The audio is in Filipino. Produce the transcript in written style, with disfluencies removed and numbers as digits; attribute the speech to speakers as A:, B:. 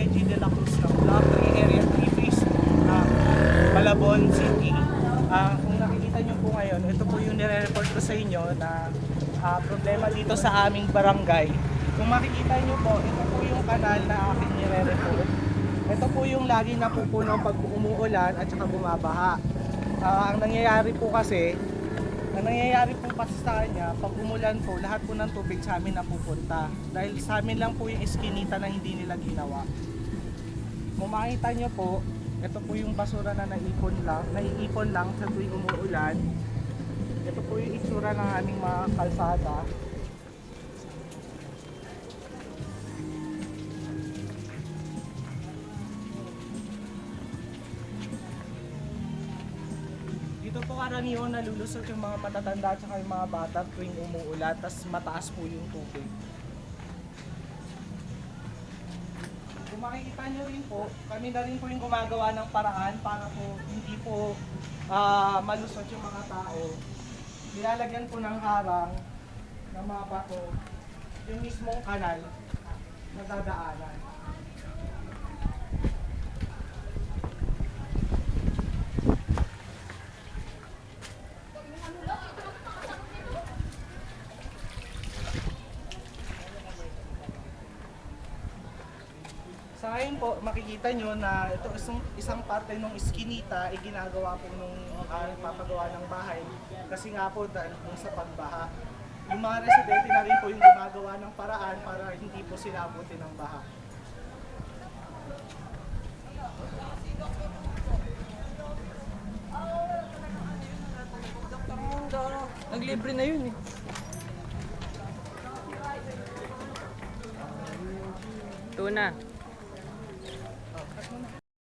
A: Kenji de la Cruz ng Block 3 Area 3 Phase 2 ng Malabon City. Kung nakikita nyo po ngayon, ito po yung nire-report ko sa inyo na problema dito sa aming barangay. Kung makikita nyo po, ito po yung kanal na aking nire-report. Ito po yung lagi napupuno pag umuulan at saka bumabaha. Ang nangyayari po kasi sa kanya, pag umulan po, lahat po ng tubig sa amin napupunta. Dahil sa amin lang po yung iskinita na hindi nila ginawa. Kung makita nyo po, ito po yung basura na naiipon lang sa tuwing umuulan. Ito po yung itsura ng aming mga kalsada. Dito po karaniwan nalulusot yung mga matatanda at yung mga bata tuwing umuulan, tas mataas po yung tubig. Kung makikita nyo rin po, kami na rin po yung gumagawa ng paraan para po hindi po malusot yung mga tao. Nilalagyan po ng harang ng mga bato yung mismong kanal na dadaanan. Sa ngayon po, makikita nyo na ito isang parte ng iskinita ay ginagawa po nung papagawa ng bahay. Kasi nga po dahil sa pagbaha. Yung mga residente na rin po yung gumagawa ng paraan para hindi po sila abutin ng baha.
B: Naglibre na yun eh. Tuna.